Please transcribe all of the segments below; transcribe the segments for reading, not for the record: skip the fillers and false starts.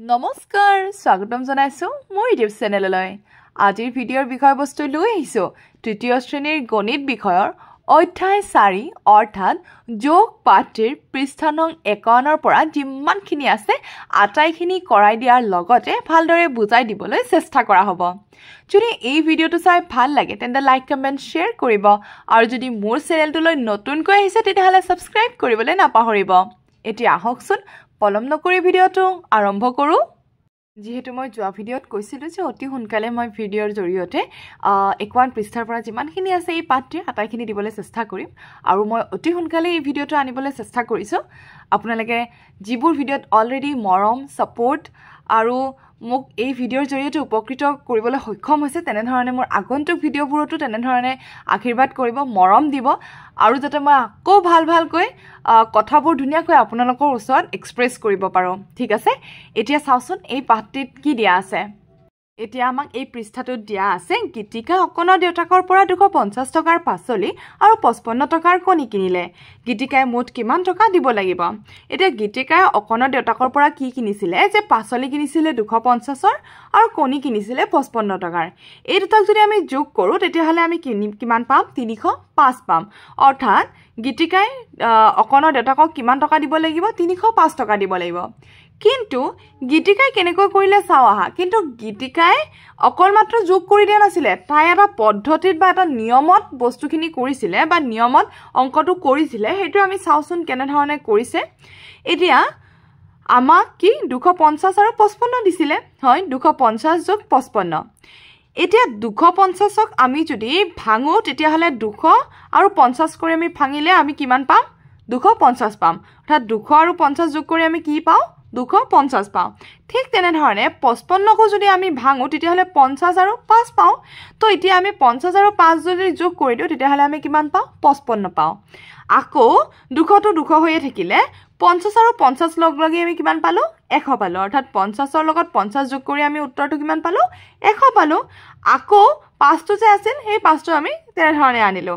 নমস্কাৰ স্বাগতম জনাইছো মোৰ ইউটিউব চেনেললৈ আজিৰ ভিডিঅ'ৰ বিষয়বস্তু লৈ আহিছো তৃতীয় শ্ৰেণীৰ গণিত বিষয়ৰ অধ্যায় 4 অৰ্থাৎ যোগ পাঠৰ পৃষ্ঠা নং 51 পৰা যিমানখিনি আছে আটাইখিনি কৰাই দিয়াৰ লগতে ভালদৰে বুজাই দিবলৈ চেষ্টা কৰা হ'ব যদি এই ভিডিঅ'টো চাই ভাল লাগে তেন্তে লাইক কমেন্ট শেয়াৰ কৰিব আৰু যদি মোৰ চেনেলটোলৈ নতুনকৈ আহিছে তেতিয়াহলে সাবস্ক্ৰাইব কৰিবলৈ নাপাহৰিব এতিয়া আহকচোন পলম নকৰি ভিডিঅ'টো আৰম্ভ কৰো যেহেতু মই যোৱা ভিডিঅ'ত কৈছিলো যে অতি সোনকালে মই ভিডিঅ'ৰ জৰিয়তে 51 পৃষ্ঠাৰ পৰা যিমানখিনি আছে এই পাঠৰ আটাইখিনি দিবলৈ চেষ্টা কৰিম আৰু মই অতি সোনকালে এই ভিডিঅ'টো আনিবলৈ চেষ্টা কৰিছো আপোনালোকে যিবোৰ ভিডিঅ'ত অলৰেডি মৰম সাপোৰ্ট আৰু মোক এই ভিডিঅ'ৰ জৰিয়তে উপকৃত কৰিবলৈ সক্ষম হৈছে তেনে ধৰণে মোৰ আগন্তুক ভিডিঅ'বোৰতো তেনে ধৰণে আশীৰ্বাদ কৰিব মৰম দিব আৰু যাতে মই আকৌ ভালকৈ কথাবোৰ ধুনিয়াকৈ আপোনালোকৰ ওচৰত এক্সপ্ৰেছ কৰিব পাৰো ঠিক আছে এতিয়া চাওচোন এই পাঠটিত কি দিয়া আছে এতিয়া আমাক এই পৃষ্ঠাটোত দিয়া আছে গীতিকা অকনৰ দেউতাকৰ পৰা 250 টকাৰ পাচলি আৰু 55 টকাৰ কণী কিনিলে গীতিকাই মুঠ কিমান টকা দিব লাগিব এতিয়া গীতিকাই অকনৰ দেউতাকৰ পৰা কি কিনিছিলে যে পাচলি কিনিছিলে 250ৰ আৰু কণী কিনিছিলে 55 টকাৰ এই দুটাক যদি আমি যোগ কৰো তেতিয়াহলে আমি কিমান পাম 305 পাম অৰ্থাৎ গীতিকাই অকনৰ দেউতাকক কিমান টকা দিব লাগিব 305 টকা দিব লাগিব কিন্তু গীতিকাই কেনেকৈ কৰিলে চাও আহা কিন্তু গীতিকাই অকল মাত্ৰ যোগ কৰি দিয়া নাছিলে তাই এটা পদ্ধতিত বা এটা নিয়মত বস্তুখিনি কৰিছিলে বা নিয়মত অংকটো কৰিছিলে হেতু আমি চাওচোন কেনে ধৰণে কৰিছে এতিয়া আমাক কি 250 আৰু 55 দিছিলে হয় 250 যোগ 55 এতিয়া 250ক আমি যদি ভাঙো তেতিয়াহলে 200 আৰু 50 কৰি আমি ভাঙিলে আমি কিমান পাম 250 পাম অৰ্থাৎ 200 আৰু 50 যোগ কৰি আমি কি পাও 250 পাও ঠিক তেনে ধৰণে 55 কো যদি আমি ভাঙো তেতিয়াহলে 50 আৰু 5 পাও তো এতিয়া আমি 50 আৰু 5 যদি যোগ কৰি দিও তেতিয়াহলে আমি কিমান পাও 55 পাও আকৌ 200 তো 200 হৈয়ে থাকিলে 50 আৰু 50 লগ লাগি আমি কিমান পালো 100 পালো অৰ্থাৎ 50ৰ লগত 50 যোগ কৰি আমি উত্তৰটো কিমান পালো 100 পালো আকৌ 5 টো যে আছিল সেই 5 টো আমি তেনে ধৰণে আনিলো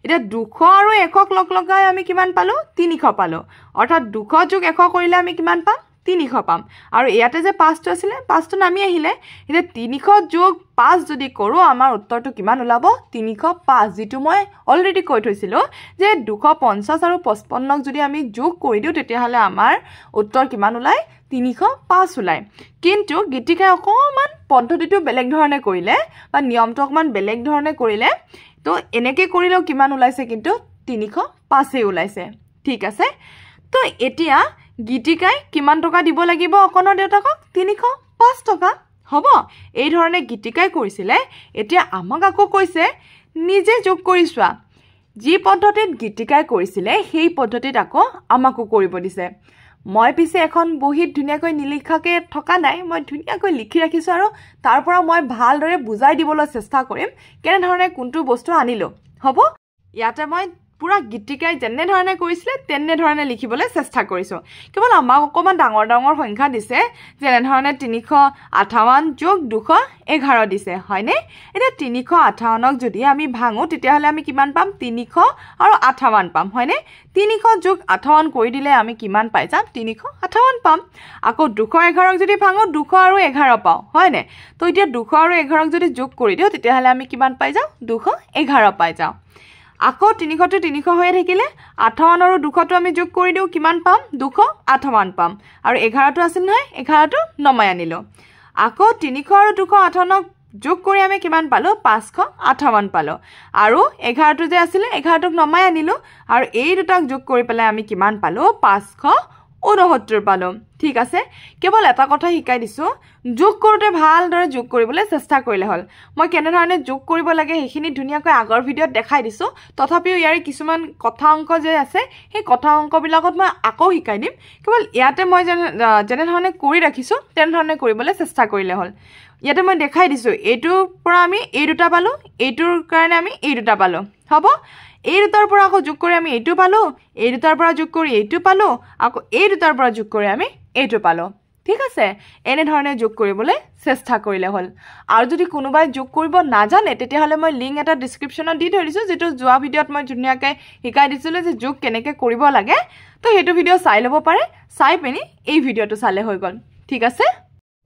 এতিয়া 200 আৰু 100ক লগ লগাই আমি কিমান পালো 300 পালো অৰ্থাৎ 200 যোগ 100 কৰিলে আমি কিমান পাম 300 পাম আৰু ইয়াতে যে 5 টো আছিল 5 টো নামি আহিলে এতিয়া 300 যোগ 5 যদি কৰো আমাৰ উত্তৰটো কিমান ওলাব 305 যেটো মই অলৰেডি কৈ থৈছিলো যে 250 আৰু 55ক যদি আমি যোগ কৰি দিও তেতিয়াহলে আমাৰ উত্তৰ কিমান ওলাই 305 ওলাই কিন্তু গীতিকাই অকমান পদ্ধতিটো বেলেগ ধৰণে কৰিলে বা নিয়মটো অকমান বেলেগ ধৰণে কৰিলে তো এনেকৈ কৰিলেও কিমান ওলাইছে কিন্তু 305 ওলাইছে ঠিক আছে তো এতিয়া গীতিকাই কিমান টকা দিব লাগিব অকনৰ দেউতাকক 305 টকা হ'ব এই ধৰণে গীতিকাই কৰিছিলে এতিয়া আমাক আকৌ কৈছে নিজে যোগ কৰি চোৱা যি পদ্ধতিত গীতিকাই কৰিছিলে সেই পদ্ধতিত আকৌ আমাকো কৰিব দিছে মই পিছে এখন বহিত ধুনিয়াকৈ নিলিখাকে থকা নাই মই ধুনিয়াকৈ লিখি ৰাখিছো আৰু তাৰ পৰা মই ভালদৰে বুজাই দিবলৈ চেষ্টা কৰিম কেনে ধৰণে কোনটো বস্তু আনিলো হ'ব ইয়াতে মই পুৰা গীতিকাই যেনে ধৰণে কৰিছিলে তেনে ধৰণে লিখিবলৈ চেষ্টা কৰিছো কেৱল আমাক অকমান ডাঙৰ সংখ্যা দিছে যেনে ধৰণে 358 যোগ 211 দিছে হয়নে এটা 358ক যদি আমি ভাঙো তেতিয়াহলে আমি কিমান পাম 300 আৰু 58 পাম হয়নে 300 যোগ 58 কৰি দিলে আমি কিমান পাই যাম 358 পাম আকৌ 211ক যদি ভাঙো 200 আৰু 11 পাও হয়নে তো এতিয়া 200 আৰু 11ক যদি যোগ কৰি দিও তেতিয়াহলে আমি কিমান পাই যাও 211 পাই যাও আকৌ 300 টো 300 হৈয়ে থাকিলে 58 আৰু 200 টো আমি যোগ কৰি দিও কিমান পাম 258 পাম আৰু 11 টো আছিল নহয় 11 টো নমাই আনিলো আকৌ 300 আৰু 258ক যোগ কৰি আমি কিমান পালো 558 পালো আৰু 11 টো যে আছিল 11 টোক নমাই আনিলো আৰু এই দুটাক যোগ কৰি পেলাই আমি কিমান পালো 569 পালো ঠিক আছে কেৱল এটা কথা শিকাই দিছো যোগ কৰোতে ভালদৰে যোগ কৰিবলৈ চেষ্টা কৰিলে হল মই কেনে ধৰণে যোগ কৰিব লাগে হেখিনি ধুনিয়াকৈ আগৰ ভিডিঅত দেখাই দিছো তথাপিও ইয়াৰ কিছুমান কথা অংক যে আছে সেই কথা অংক বিলাকত মই আকৌ শিকাই দিম কেৱল ইয়াতে মই যেনে ধৰণে কৰি ৰাখিছো তেনে ধৰণে কৰিবলৈ চেষ্টা কৰিলে হল ইয়াতে মই দেখাই দিছো এইটোৰ পৰা আমি এই দুটা পালো এইটোৰ কাৰণে আমি এই দুটা পালো হ'ব এই দুটাৰ পৰা আকৌ যোগ কৰি আমি এইটো পালো এই দুটাৰ পৰা যোগ কৰি এইটো পালো আকৌ এই দুটাৰ পৰা যোগ কৰি আমি এইটো পালো ঠিক আছে এনে ধৰণে যোগ কৰিবলৈ চেষ্টা কৰিলে হল আৰু যদি কোনোবাই যোগ কৰিব নাজানে তেতিয়াহলে মই লিংক এটা ডেসক্ৰিপচনত দি থৈ দিছো যেটো যোৱা ভিডিঅত মই ধুনিয়াকৈ শিকাই দিছিলো যে যোগ কেনেকৈ কৰিব লাগে তো হেতু ভিডিঅ চাই লব পাৰে চাই পেনি এই ভিডিঅটো চালে হৈ গল ঠিক আছে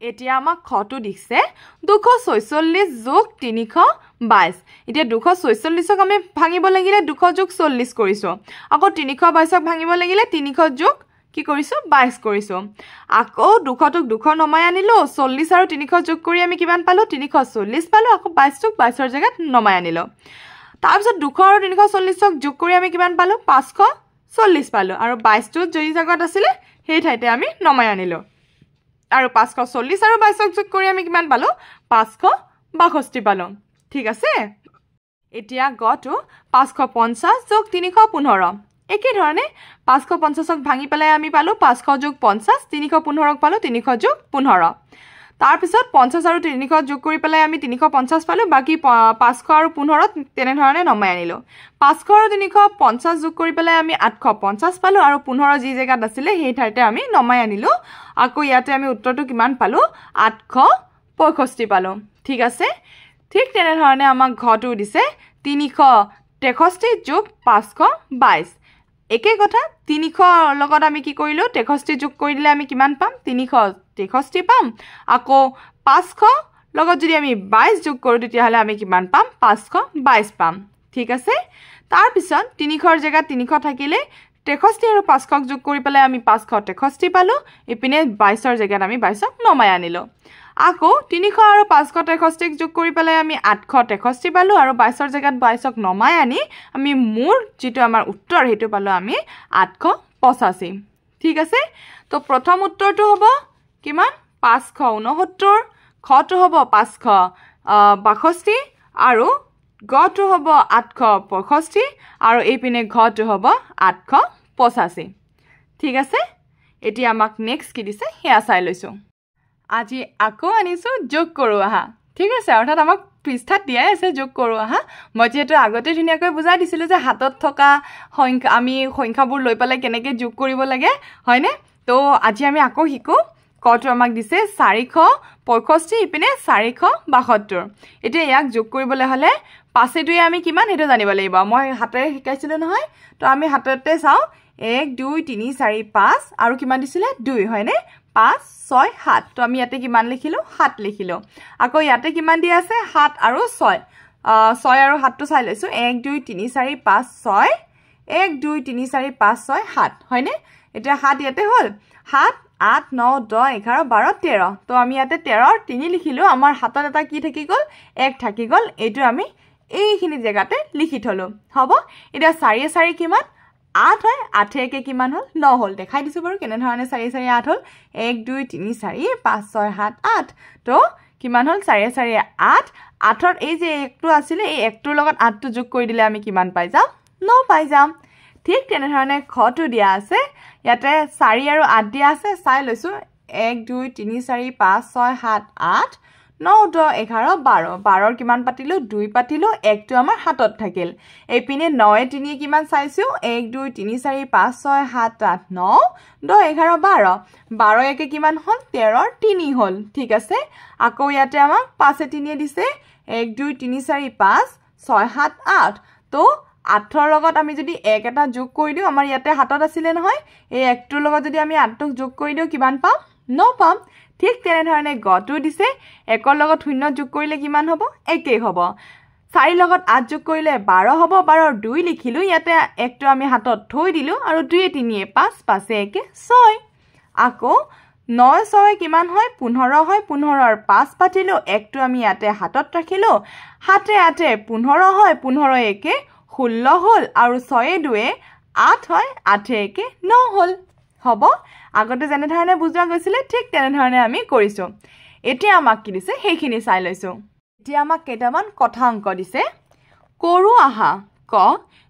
এতিয়া আমাক খটো দিছে 246 যোগ 322 এতিয়া 246ক আমি ভাঙিব লাগিলে 200 যোগ 40 কৰিছো আকৌ 322ক ভাঙিব লাগিলে 300 যোগ কি কৰিছো 22 কৰিছো আকৌ 200ক 200 নমাই আনিলো 40 আৰু 300 যোগ কৰি আমি কিমান পালো 340 পালো আকৌ 22ক 22ৰ জায়গাত নমাই আনিলো তাৰ পিছত 200 আৰু 340ক যোগ কৰি আমি কিমান পালো 540 পালো আৰু 22টো যি জায়গাত আছিল সেই ঠাইতে আমি নমাই আনিলো আৰু 540 আৰু 22ক যোগ কৰি আমি কিমান পালো 562 পালো ঠিক আছে এতিয়া গটো 550 যোগ 315 একে ধৰণে 550ক ভাঙি পেলাই আমি পালো 500 যোগ 50 315ক পালো 300 যোগ 15 তাৰ পিছত 50 আৰু 300 যোগ কৰি পেলাই আমি 350 পালো বাকি 500 আৰু 15 তেনে ধৰণে নমাই আনিলো 500 আৰু 350 যোগ কৰি পেলাই আমি 850 পালো আৰু 15 যি জায়গাত আছিল সেই ঠাইতে আমি নমাই আনিলো আকৌ ইয়াতে আমি উত্তৰটো কিমান পালো 865 পালো ঠিক আছে ঠিক তেনে ধৰণে আমাক ঘটো দিছে 363 যোগ 522 একে কথা 300 লগত আমি কি কৰিলো 63 যোগ কৰি দিলে আমি কিমান পাম 363 পাম আকৌ 500 লগত যদি আমি 22 যোগ কৰো তেতিয়া হলে আমি কিমান পাম 522 পাম ঠিক আছে তাৰ পিছত 300ৰ জায়গাত 300 থাকিলে 63 আৰু 500ক যোগ কৰি পেলাই আমি 563 পালো ইপিনে 22ৰ জায়গাত আমি 22ক নমাই আনিলো আকৌ 300 আৰু 563 যোগ কৰি পেলাই আমি 863 পালো আৰু 22ৰ জায়গাত 22ক নমাই আনি আমি মূল যেটো আমাৰ উত্তৰ হেতু পালো আমি 885 ঠিক আছে তো প্ৰথম উত্তৰটো হ'ব কিমান 569 খটো হ'ব 562 আৰু গটো হ'ব 865 আৰু এইপিনে ঘটো হ'ব 885 ঠিক আছে এতিয়া আমাক নেক্সট কি দিছে হেয়া চাই লৈছো আজি আকৌ আনিছো যোগ কৰো আহা ঠিক আছে অৰ্থাৎ আমাক পৃষ্ঠাত দিয়াই আছে যোগ কৰো আহা মই যেটো আগতে ধুনিয়াকৈ বুজাই দিছিলো যে হাতত থকা সংখ্যা আমি সংখ্যাবোৰ লৈ পেলাই কেনেকৈ যোগ কৰিব লাগে হয়নে তো আজি আমি আকৌ শিকো কটো আমাক দিছে 465 ইপিনে 472 এতিয়া ইয়াক যোগ কৰিবলৈ হলে পাছে দুই আমি কিমান হেতু জানিব লাগিব মই হাতেৰে শিকাইছিলো নহয় তো আমি হাততে চাও 1 2 3 4 5 আৰু কিমান দিছিলে 2 হয়নে 5 6 7 তো আমি ইয়াতে কিমান লিখিলো 7 লিখিলো আকৌ ইয়াতে কিমান দি আছে 7 আৰু 6 6 আৰু 7 টো চাই লৈছো 1 2 3 4 5 6 1 2 3 4 5 6 7 হয়নে এটা 7 ইয়াতে হল 7 8 9 10 11 12 13 তো আমি ইয়াতে 13 ৰ 3 লিখিলো আমাৰ হাতত এটা কি থাকি গল 1 থাকি গল এটো আমি এইখিনি জায়গাতে লিখি থলো হ'ব এটা 4 4 কিমান 8 হয় 8 একে কিমান হল 9 হল দেখাই দিছো বাৰু কেনে ধৰণে 4 4 8 হল 1 2 3 4 5 6 7 8 তো কিমান হল 4 4 8 8ৰ এই যে একটো আছিল এই একটোৰ লগত 8টো যোগ কৰি দিলে আমি কিমান পাই যাম 9 পাই যাম ঠিক তেনে ধৰণে খটো দিয়া আছে ইয়াতে 4 আৰু 8 দিয়া আছে চাই লৈছো 1 2 3 4 5 6 7 8 9 10 11 12 12ৰ কিমান পাতিলো 2 পাতিলো একটো আমাৰ হাতত থাকিল এইপিনে 9 3 কিমান চাইছো 1 2 3 4 5 6 7 8 9 10 11 12 12 একে কিমান হল 13ৰ 3 হল ঠিক আছে আকৌ ইয়াতে আমাক 5 3 দিছে 1 2 3 4 5 6 7 8 তো 8ৰ লগত আমি যদি 1 এটা যোগ কৰি দিও আমাৰ ইয়াতে হাতত আছিল নহয় এই একটোৰ লগত যদি আমি 8ক যোগ কৰি দিও কিমান পাম 9 পাম ঠিক তেনে ধৰণে গটো দিছে 1ৰ লগত 0 যোগ কৰিলে কিমান হ'ব একেই হ'ব 4 লগত 8 যোগ কৰিলে 12 হ'ব 12ৰ 2 লিখিলো ইয়াতে একটো আমি হাতত থৈ দিলো আৰু 2 3 5 5 1 6 আকৌ 9 6 কিমান হয় 15 হয় 15ৰ 5 পাতিলো একটো আমি ইয়াতে হাতত ৰাখিলো 7 8 15 হয় 15 1 16 হল আৰু 6 2 8 হয় 8 1 9 হল হ'ব আগতে যেনে ধৰণে বুজোৱা গৈছিল ঠিক তেনে ধৰণে আমি কৰিছো এতিয়া আমাক কি দিছে সেইখিনি চাই লৈছো এতিয়া আমাক কেইটামান কথা অংক দিছে কৰো আহা ক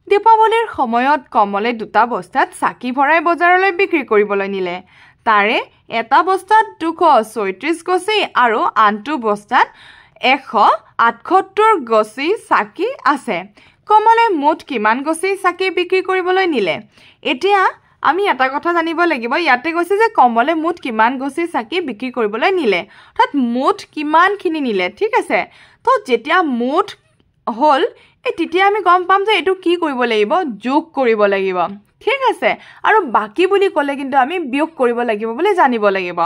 দীপাৱলীৰ সময়ত কমলে দুটা বস্তাত চাকি ভৰাই বজাৰলৈ বিক্ৰী কৰিবলৈ নিলে তাৰে এটা বস্তাত 236 গছি আৰু আনটো বস্তাত 178 গছি চাকি আছে কমলে মুঠ কিমান গছি চাকি বিক্ৰী কৰিবলৈ নিলে এতিয়া আমি এটা কথা জানিব লাগিব ইয়াতে কৈছে যে কমলে মুঠ কিমান গছি চাকি বিক্ৰী কৰিবলৈ নিলে অৰ্থাৎ মুঠ কিমানখিনি নিলে ঠিক আছে তো যেতিয়া মুঠ হল তেতিয়া আমি গম পাম যে এটো কি কৰিব লাগিব যোগ কৰিব লাগিব ঠিক আছে আৰু বাকি বুলি ক'লে কিন্তু আমি বিয়োগ কৰিব লাগিব বুলি জানিব লাগিব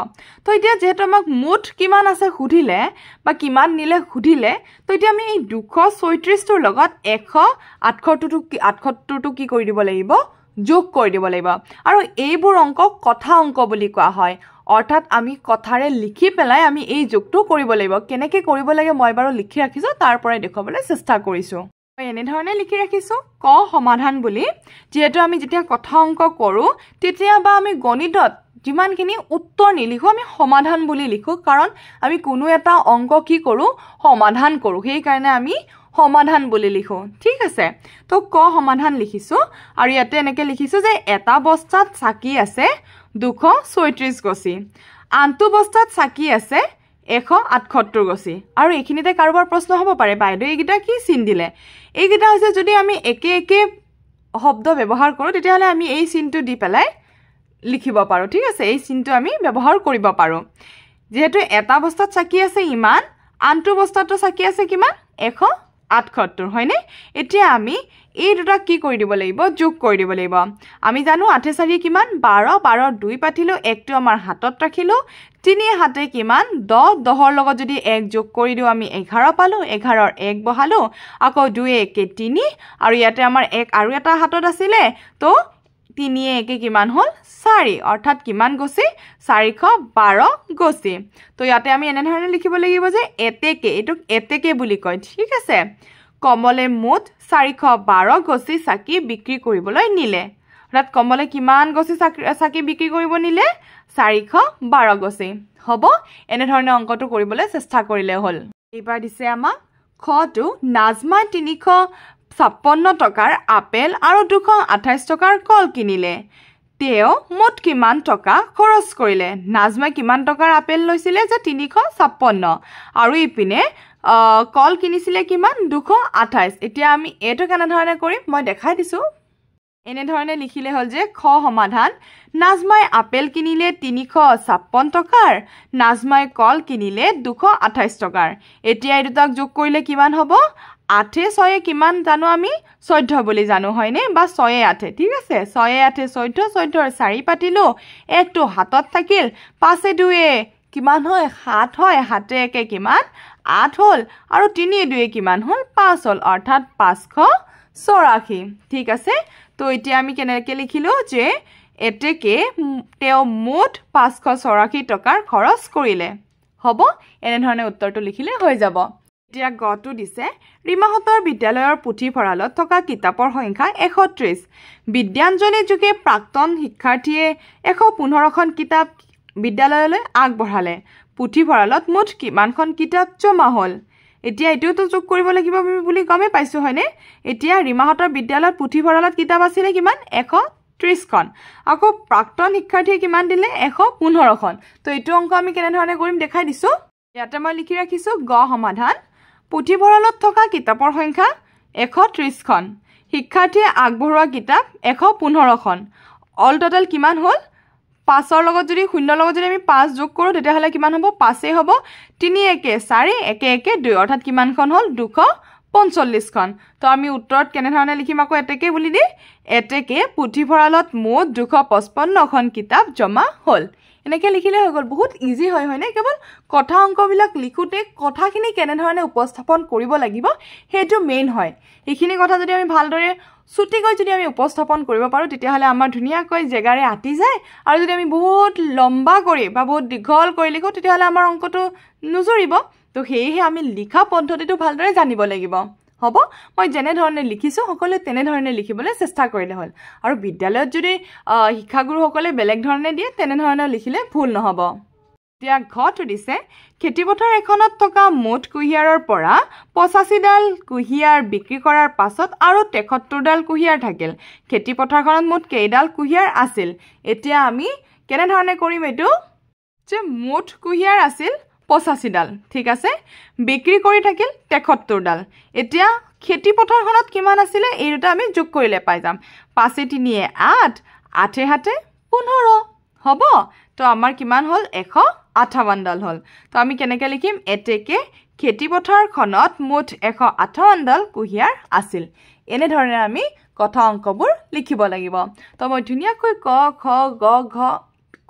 তো এতিয়া যেহেতু আমাক মুঠ কিমান আছে সুধিলে বা কিমান নিলে সুধিলে তো এতিয়া আমি এই 236 ৰ লগত 178 টো কি কৰি দিব লাগিব যোগ কৰি দিব লাগিব আৰু এইবোৰ অংক কথা অংক বুলি কোৱা হয় অৰ্থাৎ আমি কথাৰে লিখি পেলাই আমি এই যোগটো কৰিব লাগিব কেনেকৈ কৰিব লাগে মই বাৰু লিখি ৰাখিছো তাৰ পৰাই দেখুৱাবলৈ চেষ্টা কৰিছো এনে ধৰণে লিখি ৰাখিছো ক সমাধান বুলি যেহেতু আমি যেতিয়া কথা অংক কৰো তেতিয়া বা আমি গণিতত যিমানখিনি উত্তৰ নিলিখো আমি সমাধান বুলি লিখো কাৰণ আমি কোনো এটা অংক কি কৰো সমাধান কৰো সেই কাৰণে আমি সমাধান বুলি লিখো ঠিক আছে তো ক সমাধান লিখিছো আৰু ইয়াতে এনেকৈ লিখিছো যে এটা বস্তাত চাকি আছে 236 গছি আনটো বস্তাত চাকি আছে 178 গছি আৰু এইখিনিতে কাৰোবাৰ প্ৰশ্ন হ'ব পাৰে বাইদেউ এইগিটা কি চিন দিলে এইগিটা হৈছে যদি আমি একে একে শব্দ ব্যৱহাৰ কৰো তেতিয়াহলে আমি এই চিনটো দি পেলাই লিখিব পাৰো ঠিক আছে এই চিনটো আমি ব্যৱহাৰ কৰিব পাৰো যেহেতু এটা বস্তাত চাকি আছে ইমান আনটো বস্তাতো চাকি আছে কিমান 178 হয়নে এতিয়া আমি এই দুটা কি কৰি দিব লাগিব যোগ কৰি দিব লাগিব আমি জানো 8 4 কিমান 12 12 2 পাতিলো একটো আমাৰ হাতত ৰাখিলো 3 হাতে কিমান 10 10 ৰ লগত যদি 1 যোগ কৰি দিও আমি 11 পালো 11 ৰ 1 বহালো আকৌ 2 1 3 আৰু ইয়াতে আমাৰ 1 আৰু এটা হাতত আছিল তো 3 1 কিমান হল 4 অৰ্থাৎ কিমান গছি 412 গছি তো ইয়াতে আমি এনে ধৰণে লিখিব লাগিব যে এতেকে এটুক এতেকে বুলি কয় ঠিক আছে কমলে মুঠ 412 গছি চাকি বিক্ৰী কৰিবলৈ নিলে অৰ্থাৎ কমলে কিমান গছি চাকি বিক্ৰী কৰিব নিলে 412 গছি হ'ব এনে ধৰণে অংকটো কৰিবলৈ চেষ্টা কৰিলে হল এইবাৰ দিছে আমাক খটো নাজমা 356 টকাৰ আপেল আৰু 228 টকাৰ কল কিনিলে তেও মুঠ কিমান টকা খৰচ কৰিলে নাজমা কিমান টকাৰ আপেল লৈছিলে যে 356 আৰু ইপিনে কল কিনিছিলে কিমান 228 এতিয়া আমি এটো কেনে ধৰণে কৰিম মই দেখাই দিছো এনে ধৰণে লিখিলে হল যে খ সমাধান নাজমাই আপেল কিনিলে 356 টকাৰ নাজমাই কল কিনিলে 228 টকাৰ এতিয়া এই দুটাক যোগ কৰিলে কিমান হ'ব 8 6 কিমান জানো আমি 14 বুলি জানো হয়নে বা 6 8 ঠিক আছে 6 8 14 14 4 পাতিলো একটো হাতত থাকিল 5 2 কিমান হয় 7 হয় 7 1 কিমান 8 হল আৰু 3 2 কিমান হল 5 হল অৰ্থাৎ 584 ঠিক আছে তো এতিয়া আমি কেনেকৈ লিখিলো যে এতেকে তেও মুঠ 584 টকাৰ খৰচ কৰিলে হ'ব এনে ধৰণে উত্তৰটো লিখিলে হৈ যাব এতিয়া গটো দিছে ৰিমাহতৰ বিদ্যালয়ৰ পুথিভঁৰালত থকা কিতাপৰ সংখ্যা 130 বিদ্যাঞ্জলি যোগে প্ৰাক্তন শিক্ষাৰ্থীয়ে 115খন কিতাপ বিদ্যালয়লৈ আগবঢ়ালে পুথিভঁৰালত মুঠ কিমানখন কিতাপ জমা হ'ল এতিয়া এটোটো যোগ কৰিব লাগিব বুলি গমে পাইছো হয়নে এতিয়া ৰিমাহতৰ বিদ্যালয়ত পুথিভঁৰালত কিতাপ আছিল কিমান 130খন আকৌ প্ৰাক্তন শিক্ষাৰ্থীয়ে কিমান দিলে 115খন তো এটো অংক আমি কেনে ধৰণে কৰিম দেখাই দিছো ইয়াতে মই লিখি ৰাখিছো গ সমাধান পুথিভঁৰালত থকা কিতাপৰ সংখ্যা 130খন শিক্ষাৰ্থীয়ে আগবঢ়োৱা কিতাপ 115খন অল টোটাল কিমান হ'ল 5 ৰ লগত যদি 0 ৰ লগত যদি আমি 5 যোগ কৰো তেতিয়াহলে কিমান হ'ব 5 হ'ব 3 1 4 1 1 2 অৰ্থাৎ কিমানখন হ'ল 245খন তো আমি উত্তৰত কেনে ধৰণে লিখিম আকৌ এতেকে বুলি দি এতেকে পুথিভঁৰালত মুঠ 255খন কিতাপ জমা হ'ল এনেকৈ লিখিলে হৈ গ'ল বহুত ইজি হয় হয়নে কেৱল কথা অংকবিলাক লিখোতে কথাখিনি কেনে ধৰণে উপস্থাপন কৰিব লাগিব হেতু মেইন হয় এইখিনি কথা যদি আমি ভালদৰে ছুটিকৈ যদি আমি উপস্থাপন কৰিব পাৰো তেতিয়াহলে আমাৰ ধুনিয়াকৈ জেগাৰে আটি যায় আৰু যদি আমি বহুত লম্বা কৰি বা বহুত দীঘল কৰি লিখো তেতিয়াহলে আমাৰ অংকটো নুজুৰিব তো হেহে আমি লিখা পদ্ধতিটো ভালদৰে জানিব লাগিব হ'ব মই যেনে ধৰণে লিখিছো সকলে তেনে ধৰণে লিখিবলৈ চেষ্টা কৰিলে হ'ল আৰু বিদ্যালয়ত যদি শিক্ষাগুৰু সকলে বেলেগ ধৰণে দিয়ে তেনে ধৰণে লিখিলে ভুল নহব এতিয়া ঘটো দিছে খেতিপথাৰ এখনত থকা মুঠ কুহিয়াৰৰ পৰা 85 ডাল কুহিয়াৰ বিক্ৰী কৰাৰ পাছত আৰু 73 ডাল কুহিয়াৰ থাকিল খেতিপথাৰখনত মুঠ কেইডাল কুহিয়াৰ আছিল এতিয়া আমি কেনে ধৰণে কৰিম এটো যে মুঠ কুহিয়াৰ আছিল 85 ডাল ঠিক আছে বিক্ৰী কৰি থাকিল 73 ডাল এতিয়া খেতিপথাৰখনত কিমান আছিল এই দুটা আমি যোগ কৰিলে পাই যাম 5 3 8 8 7 15 হ'ব তো আমাৰ কিমান হ'ল 158ডাল হ'ল তো আমি কেনেকৈ লিখিম এতেকে খেতি পথাৰখনত মুঠ 158ডাল কুঁহিয়াৰ আছিল এনেধৰণে আমি কথা অংকবোৰ লিখিব লাগিব তো মই ধুনীয়াকৈ ক খ গ ঘ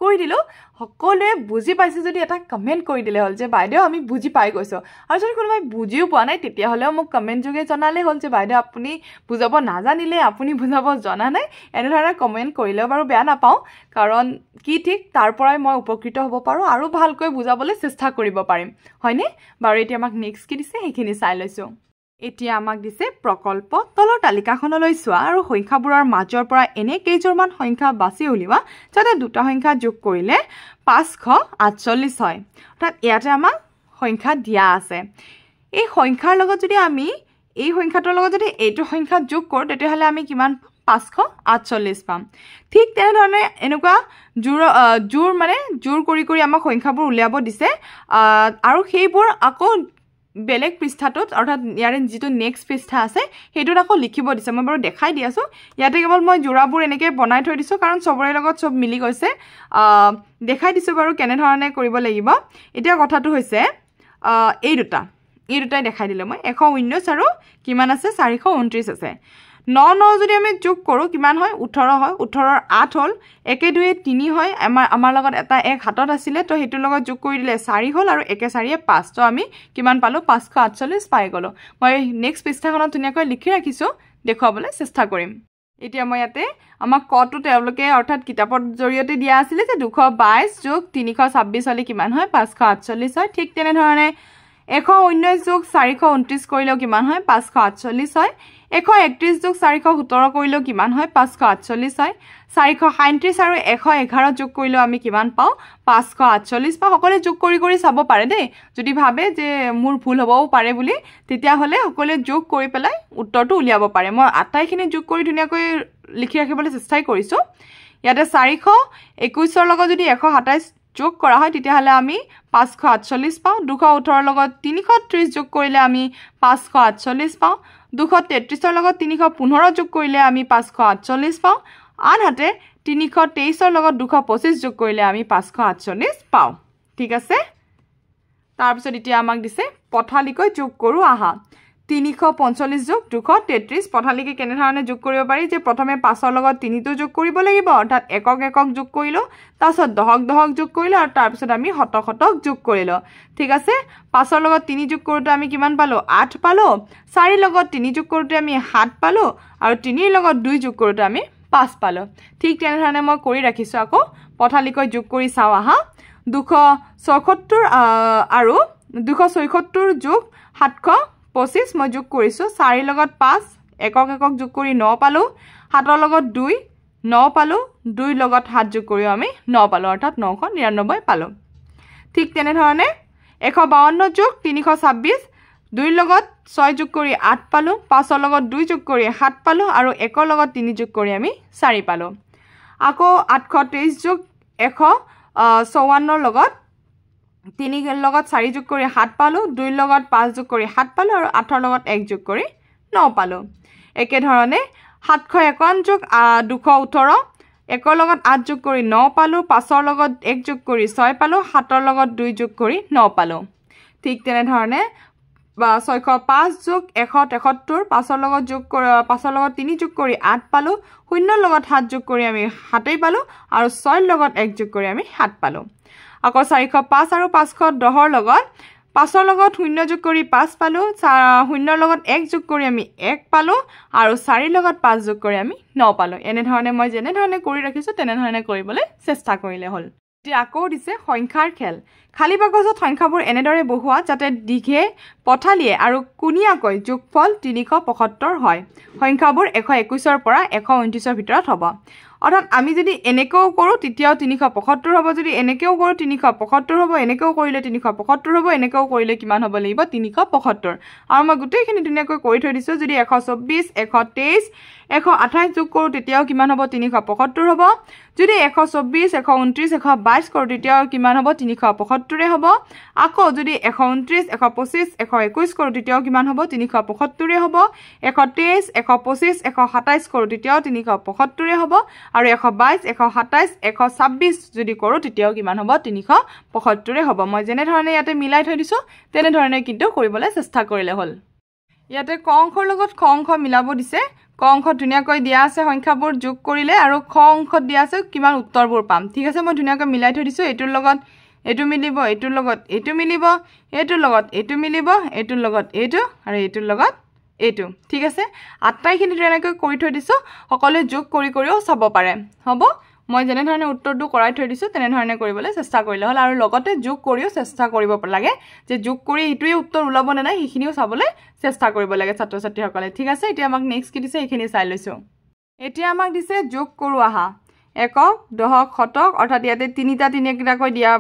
কৰি দিলো সকলোৱে বুজি পাইছে যদি এটা কমেন্ট কৰি দিলে হ'ল যে বাইদেউ আমি বুজি পাই গৈছো আৰু যদি কোনোবাই বুজিও পোৱা নাই তেতিয়া হলেও মোক কমেন্ট যোগে জনালে হ'ল যে বাইদেউ আপুনি বুজাব নাজানিলে আপুনি বুজাব জনা নাই এনেধৰণে কমেন্ট কৰিলেও বাৰু বেয়া নাপাওঁ কাৰণ কি ঠিক তাৰ পৰাই মই উপকৃত হ'ব পাৰো আৰু ভালকৈ বুজাবলৈ চেষ্টা কৰিব পাৰিম হয়নে বাৰু এতিয়া আমাক নেক্সট কি দিছে সেইখিনি চাই লৈছো এতিয়া আমাক দিছে প্ৰকল্প তলৰ তালিকাখনলৈ চোৱা আৰু সংখ্যাবোৰৰ মাজৰ পৰা এনে কেইজোৰমান সংখ্যা বাছি উলিওৱা যাতে দুটা সংখ্যা যোগ কৰিলে 548 হয় অৰ্থাৎ ইয়াতে আমাক সংখ্যা দিয়া আছে এই সংখ্যাৰ লগত যদি আমি এই সংখ্যাটোৰ লগত যদি এইটো সংখ্যা যোগ কৰো তেতিয়াহলে আমি কিমান 548 পাম ঠিক তেনেধৰণে এনেকুৱা জোৰ কৰি আমাক সংখ্যাবোৰ উলিয়াব দিছে আৰু সেইবোৰ আকৌ বেলেগ পৃষ্ঠাটোত অৰ্থাৎ ইয়াৰে যেটো নেক্সট পৃষ্ঠা আছে হেতুত আকৌ লিখিব দিছে মই বাৰু দেখাই দি আছো ইয়াতে কেৱল মই জোৰাবোৰ এনেকৈ বনাই থৈ দিছো কাৰণ সবৰে লগত সব মিলি গৈছে দেখাই দিছো বাৰু কেনে ধৰণে কৰিব লাগিব এতিয়া কথাটো হৈছে এই দুটাই দেখাই দিলে মই 119 আৰু কিমান আছে 429 আছে 9 যদি আমি যোগ কৰো কিমান হয় 18 হয় 18ৰ 8 হ'ল 1 2 3 হয় আমাৰ লগত এটা এক হাতত আছিল তো হেতুৰ লগত যোগ কৰি দিলে 4 হ'ল আৰু 1 4 5 তো আমি কিমান পালো 548 পাই গলো মই নেক্সট পৃষ্ঠাখনত ধুনীয়াকৈ লিখি ৰাখিছো দেখুৱাবলৈ চেষ্টা কৰিম এতিয়া মই ইয়াতে আমাক কটো তেওঁলোকে অৰ্থাৎ কিতাপৰ জৰিয়তে দিয়া আছিল যে 222 যোগ 326 হলে কিমান হয় 548 হয় ঠিক তেনে ধৰণে 119 যোগ 429 কৰিলেও কিমান হয় 548 হয় 131 যোগ 417 কৰিলেও কিমান হয় 548 হয় 437 আৰু 111 যোগ কৰিলেও আমি কিমান পাও 548 পাও সকলে যোগ কৰি চাব পাৰে দেই যদি ভাবে যে মোৰ ভুল হ'বও পাৰে বুলি তেতিয়া হলে সকলে যোগ কৰি পেলাই উত্তৰটো উলিয়াব পাৰে মই আটাইখিনি যোগ কৰি ধুনীয়াকৈ লিখি ৰাখিবলৈ চেষ্টা কৰিছো ইয়াতে 421 ৰ লগত যদি 127 যোগ কৰা হয় তেতিয়া হলে আমি 548 পাও 218 লগত 330 যোগ কৰিলে আমি 548 পাও 233 ৰ লগত 315 যোগ কৰিলে আমি 548 পাও আনহাতে 323 ৰ লগত 225 যোগ কৰিলে আমি 548 পাও ঠিক আছে তাৰ পিছত এতিয়া আমাক দিছে পথালিকৈ যোগ কৰো আহা 345 যোগ 233 পথালিকে কেনে ধৰণে যোগ কৰিব পাৰি যে প্ৰথমে 5 ৰ লগত 3 টো যোগ কৰিব লাগিব অৰ্থাৎ একক যোগ কৰিলো তাৰপিছত দহক যোগ কৰিলো আৰু তাৰ পিছত আমি শতক যোগ কৰিলো ঠিক আছে 5 ৰ লগত 3 যোগ কৰোতে আমি কিমান পালো 8 পালো 4 ৰ লগত 3 যোগ কৰোতে আমি 7 পালো আৰু 3 ৰ লগত 2 যোগ কৰোতে আমি 5 পালো ঠিক তেনে ধৰণে মই কৰি ৰাখিছো আকৌ পথালিকৈ যোগ কৰি চাও আহা 276 আৰু 276 যোগ 725 মই যোগ কৰিছো 4 ৰ লগত 5 একক যোগ কৰি 9 পালো 7 ৰ লগত 2 9 পালো 2 ৰ লগত 7 যোগ কৰি আমি 9 পালো অৰ্থাৎ 999 পালো ঠিক তেনে ধৰণে 152 যোগ 326 2 ৰ লগত 6 যোগ কৰি 8 পালো 5 ৰ লগত 2 যোগ কৰি 7 পালো আৰু 1 ৰ লগত 3 যোগ কৰি আমি 4 পালো আকৌ 823 যোগ 154 ৰ লগত 3 ৰ লগত 4 যোগ কৰি 7 পালো 2 ৰ লগত 5 যোগ কৰি 7 পালো আৰু 8 ৰ লগত 1 যোগ কৰি 9 পালো একে ধৰণে 751 যোগ 218 1 ৰ লগত 8 যোগ কৰি 9 পালো 5 ৰ লগত 1 যোগ কৰি 6 পালো 7 ৰ লগত 2 যোগ কৰি 9 পালো ঠিক তেনে ধৰণে 605 যোগ 173 5 ৰ লগত 3 যোগ কৰি 8 পালো 0 ৰ লগত 7 যোগ কৰি আমি 7 পালো আৰু 6 ৰ লগত 1 যোগ কৰি আমি 7 পালো আকৌ 405 আৰু 510 ৰ লগত 5 ৰ লগত 0 যোগ কৰি 5 পালো 0 ৰ লগত 1 যোগ কৰি আমি 1 পালো আৰু 4 ৰ লগত 5 যোগ কৰি আমি 9 পালো এনে ধৰণে মই যেনে ধৰণে কৰি ৰাখিছো তেনে ধৰণে কৰিবলৈ চেষ্টা কৰিলে হ'ল এতিয়া আকৌ দিছে সংখ্যাৰ খেল খালি বাকচত সংখ্যাবোৰ এনেদৰে বহুৱা যাতে দীঘে পথালিয়ে আৰু কুনিয়াকৈ যোগফল 375 হয় সংখ্যাবোৰ 121 ৰ পৰা 129 ৰ ভিতৰত হ'ব অৰ্থাৎ আমি যদি এনেকেও কৰো তেতিয়াও 375 হ'ব যদি এনেকেও কৰো 375 হ'ব এনেকেও কৰিলে 375 হ'ব এনেকেও কৰিলে কিমান হ'ব লাগিব 375 আৰু মই গোটেইখিনি ধুনীয়াকৈ কৰি থৈ দিছো যদি 124 123 128 যোগ কৰো তেতিয়াও কিমান হ'ব 375 হ'ব যদি 124 129 122 কৰোঁ তেতিয়াও কিমান হ'ব 375 হ'ব আকৌ যদি 129 125 121 কৰোঁ তেতিয়াও কিমান হ'ব 375 হ'ব 123 125 127 কৰোঁ তেতিয়াও 375 হ'ব আৰু 122 127 126 যদি কৰোঁ তেতিয়াও কিমান হ'ব 375 হ'ব মই যেনে ধৰণে ইয়াতে মিলাই থৈ দিছো তেনে ধৰণে কিন্তু কৰিবলৈ চেষ্টা কৰিলে হ'ল ইয়াতে ক অংশৰ লগত খ অংশ মিলাব দিছে ক অংশ ধুনিয়াকৈ দিয়া আছে সংখ্যাবোৰ যোগ কৰিলে আৰু খ অংশত দিয়া আছে কিমান উত্তৰবোৰ পাম ঠিক আছে মই ধুনিয়াকৈ মিলাই থৈ দিছো এটোৰ লগত এটো মিলিব এটোৰ লগত এটো মিলিব এটোৰ লগত এটো মিলিব এটোৰ লগত এটো আৰু এটোৰ লগত এটো ঠিক আছে আটাইখিনি ধুনিয়াকৈ কৰি থৈ দিছো সকলোৱে যোগ কৰিও চাব পাৰে হ'ব মই যেনে ধৰণে উত্তৰটো কৰাই থৈ দিছো তেনে ধৰণে কৰিবলৈ চেষ্টা কৰিলে হ'ল আৰু লগতে যোগ কৰিও চেষ্টা কৰিব লাগে যে যোগ কৰি ইটোই উত্তৰ উলাব না নাই হিখিনিও চাবলৈ চেষ্টা কৰিব লাগে ছাত্ৰ ছাত্ৰীসকলে ঠিক আছে এতিয়া আমাক নেক্সট কি দিছে এইখিনি চাই লৈছো এতিয়া আমাক দিছে যোগ কৰো আহা একক দহক শতক অৰ্থাৎ ইয়াতে তিনিটা তিনিটাকৈ দিয়া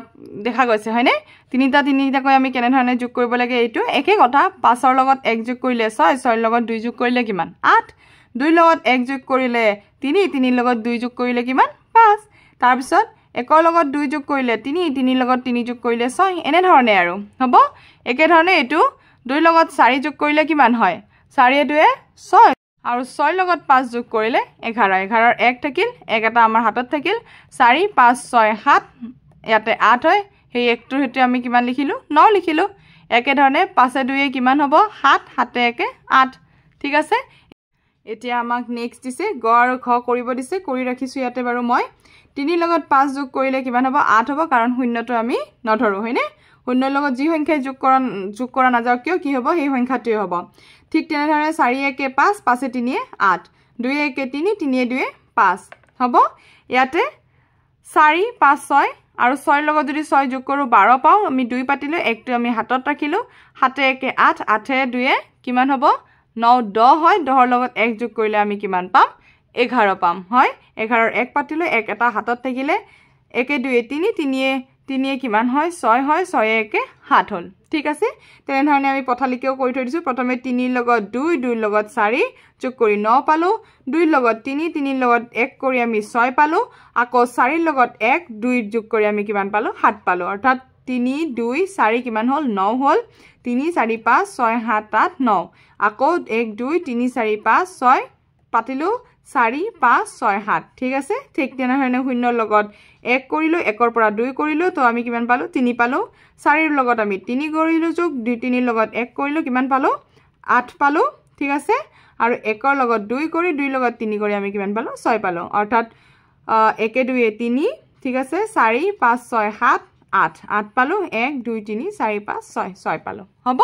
দেখা গৈছে হয়নে তিনিটা তিনিটাকৈ আমি কেনে ধৰণে যোগ কৰিব লাগে এইটো একে কথা 5ৰ লগত 1 যোগ কৰিলে 6 6ৰ লগত 2 যোগ কৰিলে কিমান 8 2ৰ লগত 1 যোগ কৰিলে 3 3ৰ লগত 2 যোগ কৰিলে কিমান 5 তাৰ পিছত 1ৰ লগত 2 যোগ কৰিলে 3 3ৰ লগত 3 যোগ কৰিলে 6 এনে ধৰণে আৰু হ'ব একে ধৰণে এটো 2ৰ লগত 4 যোগ কৰিলে কিমান হয় 4 2 6 আৰু 6ৰ লগত 5 যোগ কৰিলে 11 11ৰ 1 থাকিল 1 এটা আমাৰ হাতত থাকিল 4 5 6 7 ইয়াতে 8 হয় সেই একটোৰ হেতু আমি কিমান লিখিলো 9 লিখিলো একে ধৰণে 5 2 কিমান হ'ব 7 7 1 8 ঠিক আছে এতিয়া আমাক নেক্সট দিছে গ আৰু খ কৰিব দিছে কৰি ৰাখিছো ইয়াতে বাৰু মই 3ৰ লগত 5 যোগ কৰিলে কিমান হ'ব 8 হ'ব কাৰণ শূন্যটো আমি নধৰো হয়নে শূন্যৰ লগত যি সংখ্যা যোগ কৰা নাযাওক কিয় কি হ'ব সেই সংখ্যাটোই হ'ব ঠিক তেনে ধৰণে 4 1 5 5 3 8 2 1 3 3 2 5 হ'ব ইয়াতে 4 5 6 আৰু 6ৰ লগত যদি 6 যোগ কৰো 12 পাও আমি 2 পাতিলো একটো আমি হাতত ৰাখিলো 7 1 8 8 2 কিমান হ'ব 9 10 হয় 10ৰ লগত 1 যোগ কৰিলে আমি কিমান পাম 11 পাম হয় 11ৰ 1 পাতিলো 1 এটা হাতত থাকিলে 1 2 3 3 3 কিমান হয় 6 হয় 6 1 7 হল ঠিক আছে তেনে ধৰণে আমি পথালিকেও কৰি থৈ দিছো প্ৰথমে 3ৰ লগত 2 2ৰ লগত 4 যোগ কৰি 9 পালো 2ৰ লগত 3 3ৰ লগত 1 কৰি আমি 6 পালো আকৌ 4ৰ লগত 1 2 যোগ কৰি আমি কিমান পালো 7 পালো অৰ্থাৎ 3 2 4 কিমান হল 9 হল 3 4 5 6 7 8 9 আকৌ 1 2 3 4 5 6 পাতিলো 4 5 6 7 ঠিক আছে ঠিক তেনে ধৰণে শূন্যৰ লগত 1 কৰিলো 1ৰ পৰা 2 কৰিলো তো আমি কিমান পালো 3 পালো 4ৰ লগত আমি 3 কৰিলো যোগ 2 3ৰ লগত 1 কৰিলো কিমান পালো 8 পালো ঠিক আছে আৰু 1ৰ লগত 2 কৰি 2ৰ লগত 3 কৰি আমি কিমান পালো 6 পালো অৰ্থাৎ 1 2 3 ঠিক আছে 4 5 6 7 8 8 পালো 1 2 3 4 5 6 6 পালো হ'ব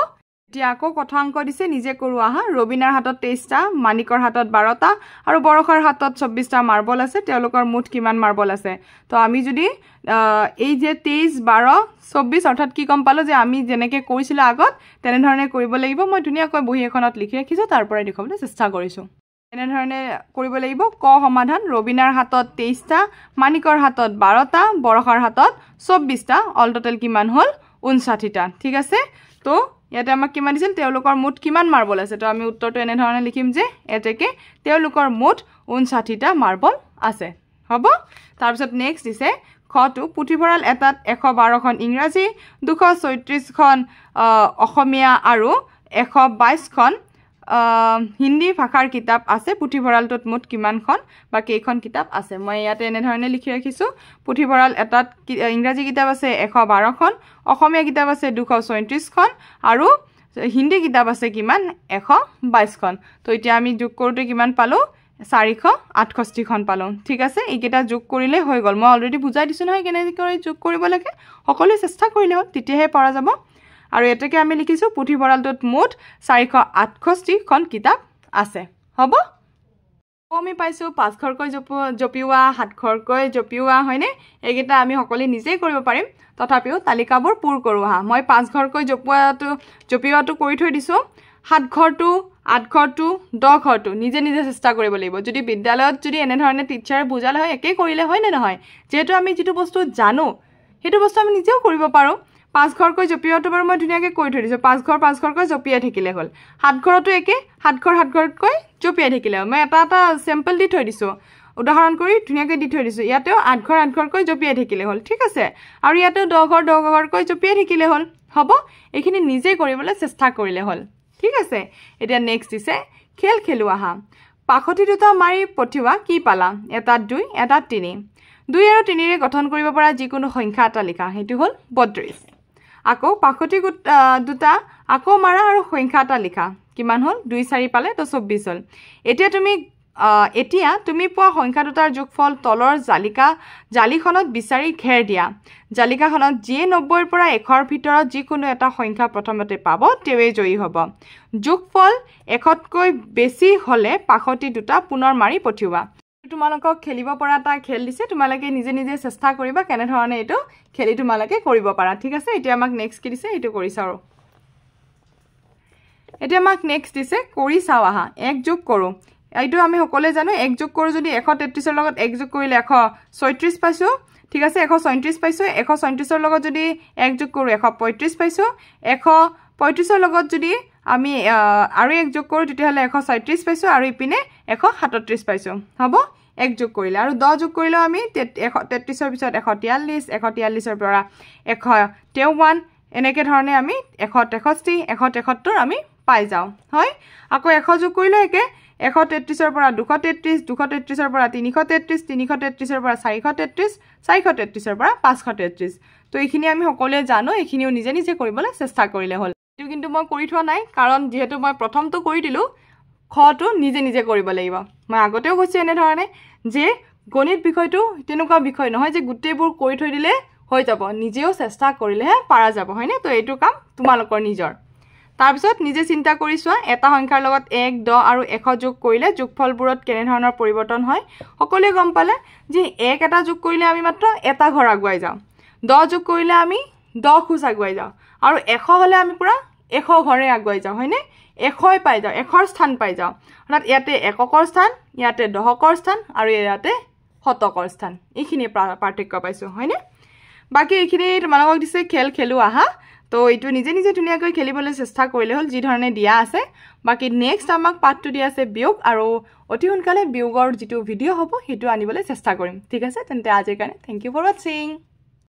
এতিয়া আকৌ কথা অংক দিছে নিজে কৰো আহা ৰবিনাৰ হাতত 23টা মানিকৰ হাতত 12টা আৰু বৰখৰ হাতত 24টা মাৰ্বল আছে তেওঁলোকৰ মুঠ কিমান মাৰ্বল আছে তো আমি যদি এই যে 23 12 24 অৰ্থাৎ কি কম পালো যে আমি যেনেকৈ কৰিছিল আগত তেনে ধৰণে কৰিব লাগিব মই ধুনিয়াকৈ বহি এখনত লিখি ৰাখিছো তাৰ পৰাই দেখাবলৈ চেষ্টা কৰিছো এনে ধৰণে কৰিব লাগিব ক সমাধান ৰবিনাৰ হাতত 23টা মানিকৰ হাতত 12টা বৰখৰ হাতত 24টা অল টোটাল কিমান হল 59টা ঠিক আছে তো ইয়াতে আমাক কিমান দিছিল তেওঁলোকৰ মুঠ কিমান মাৰ্বল আছে তো আমি উত্তৰটো এনে ধৰণে লিখিম যে এতেকে তেওঁলোকৰ মুঠ 59টা মাৰ্বল আছে হ'ব তাৰ পিছত নেক্সট দিছে খটো পুথিভঁৰাল এটাত 112খন ইংৰাজী 236খন অসমীয়া আৰু 122খন হিন্দী ভাষাৰ কিতাপ আছে পুথিভঁৰালটোত মুঠ কিমানখন বা কেইখন কিতাপ আছে মই ইয়াতে এনে ধৰণে লিখি ৰাখিছো পুথিভঁৰাল এটাত ইংৰাজী কিতাপ আছে 112খন অসমীয়া কিতাপ আছে 236খন আৰু হিন্দী কিতাপ আছে কিমান 122খন তো এতিয়া আমি যোগ কৰোতে কিমান পালো 468খন পালো ঠিক আছে এইকেইটা যোগ কৰিলে হৈ গল মই অলৰেডি বুজাই দিছো নহয় কেনেকৈ কৰি যোগ কৰিব লাগে সকলোৱে চেষ্টা কৰিলে হ'ল তেতিয়াহে পৰা যাব আৰু এটাকে আমি লিখিছো পুথিভঁৰালটোত মুঠ 468খন কিতাপ আছে হ'ব আমি পাইছো 5 ঘৰকৈ জপিওৱা 7 ঘৰকৈ জপিওৱা হয়নে এইকেইটা আমি সকলোৱে নিজেই কৰিব পাৰিম তথাপিও তালিকাবোৰ পূৰ কৰো হা মই 5 ঘৰকৈ জপিওৱাটো কৰি থৈ দিছো 7 ঘৰটো 8 ঘৰটো 10 ঘৰটো নিজে নিজে চেষ্টা কৰিব লাগিব যদি বিদ্যালয়ত যদি এনে ধৰণে টিচাৰে বুজালে হয় একে কৰিলে হয় নে নহয় যেহেতু আমি যেটো বস্তু জানো হেতু বস্তু আমি নিজেও কৰিব পাৰো 5 ঘৰকৈ জপিওৱাটো বাৰু মই ধুনিয়াকৈ কৰি থৈ দিছো 5 ঘৰকৈ জপিয়াই থাকিলে হ'ল 7 ঘৰটো একে 7 ঘৰকৈ জপিয়াই থাকিলে মই এটা এটা স্যাম্পল দি থৈ দিছো উদাহৰণ কৰি ধুনীয়াকৈ দি থৈ দিছোঁ ইয়াতেও 8 ঘৰ 8 ঘৰকৈ জপিয়াই থাকিলে হ'ল ঠিক আছে আৰু ইয়াতেও 10 ঘৰ 10 ঘৰকৈ জপিয়াই থাকিলে হ'ল হ'ব এইখিনি নিজে কৰিবলৈ চেষ্টা কৰিলে হ'ল ঠিক আছে এতিয়া নেক্সট দিছে খেল খেলো আহা পাখতি দুটা মাৰি পঠিওৱা কি পালা এটা 2 এটা 3 2 আৰু 3 ৰে গঠন কৰিব পৰা যিকোনো সংখ্যা এটা লিখা হেতু হ'ল 32 আকৌ পাখতি দুটা আকৌ মাৰা আৰু সংখ্যা এটা লিখা কিমান হ'ল 2 4 পালে তো 24 হ'ল এতিয়া তুমি পোৱা সংখ্যা দুটাৰ যোগফল তলৰ জালিখনত বিচাৰি ঘেৰ দিয়া জালিকাখনত যিয়ে 90 ৰ পৰা 1 ৰ ভিতৰত যিকোনো এটা সংখ্যা প্ৰথমতে পাব তেৱে জয়ী হ'ব যোগফল 1তকৈ বেছি হলে পাখতি দুটা পুনৰ মাৰি পঠিওৱা তোমালোকক খেলিব পৰা এটা খেল দিছে তোমালোকে নিজে নিজে চেষ্টা কৰিবা কেনে ধৰণে এটো খেলি তোমালোকে কৰিব পাৰা ঠিক আছে এতিয়া আমাক নেক্সট কি দিছে এটো কৰি চাও এতিয়া আমাক নেক্সট দিছে কৰি চাও আহা এক যোগ কৰো এইটো আমি সকলে জানো এক যোগ কৰো যদি 133 ৰ লগত এক যোগ কৰিলে 136 পাইছো ঠিক আছে 137 পাইছো 137 ৰ লগত যদি এক যোগ কৰো 135 পাইছো 135 ৰ লগত যদি আমি আৰু এক যোগ কৰো তেতিয়াহলে 137 পাইছো আৰু ইপিনে 137 পাইছো হ'ব এক যোগ কৰিলে আৰু 10 যোগ কৰিলে আমি 133 ৰ পিছত 143 143 ৰ পৰা 153 এনেকে ধৰণে আমি 163 173 আমি পাই যাও হয় আকৌ 100 যোগ কৰিলে একে 133 ৰ পৰা 233 233 ৰ পৰা 333 333 ৰ পৰা 433 433 ৰ পৰা 533 তো এইখিনি আমি সকলোৱে জানো এইখিনিও নিজে নিজে কৰিবলৈ চেষ্টা কৰিলে হ'ল এটো কিন্তু মই কৰি থোৱা নাই কাৰণ যেহেতু মই প্ৰথমটো কৰি দিলো খটো নিজে নিজে কৰিব লাগিব মই আগতেও কৈছো এনে ধৰণে যে গণিত বিষয়টো তেনেকুৱা বিষয় নহয় যে গুটেবোৰ কৰি থৈ দিলে হৈ যাব নিজেও চেষ্টা কৰিলেহে পাৰা যাব হয়নে তো এইটো কাম তোমালোকৰ নিজৰ তাৰ পিছত নিজে চিন্তা কৰি চোৱা এটা সংখ্যাৰ লগত 1 10 আৰু 100 যোগ কৰিলে যোগফলবোৰত কেনে ধৰণৰ পৰিৱৰ্তন হয় সকলোৱে গম পালে যে 1 এটা যোগ কৰিলে আমি মাত্ৰ এটা ঘৰ আগুৱাই যাও 10 যোগ কৰিলে আমি 10 খোজ আগুৱাই যাও আৰু 100 হলে আমি পুৰা 100 ঘৰে আগুৱাই যাও হয়নে 100 পাই যাও 100ৰ স্থান পাই যাও অৰ্থাৎ ইয়াতে এককৰ স্থান ইয়াতে দহকৰ স্থান আৰু ইয়াতে শতকৰ স্থান এইখিনি পাৰ্থক্য পাইছো হয়নে বাকি এইখিনি তোমালোকক দিছে খেল খেলো আহা তো এইটো নিজে নিজে ধুনীয়াকৈ খেলিবলৈ চেষ্টা কৰিলে হ'ল যি ধৰণে দিয়া আছে বাকি নেক্সট আমাক পাঠটো দিয়া আছে বিয়োগ আৰু অতি সোনকালে বিয়োগৰ যেটো ভিডিও হ'ব হেতু আনিবলৈ চেষ্টা কৰিম ঠিক আছে তেন্তে আজিৰ কাৰণে থ্যাংক ইউ ফৰ ওয়াচিং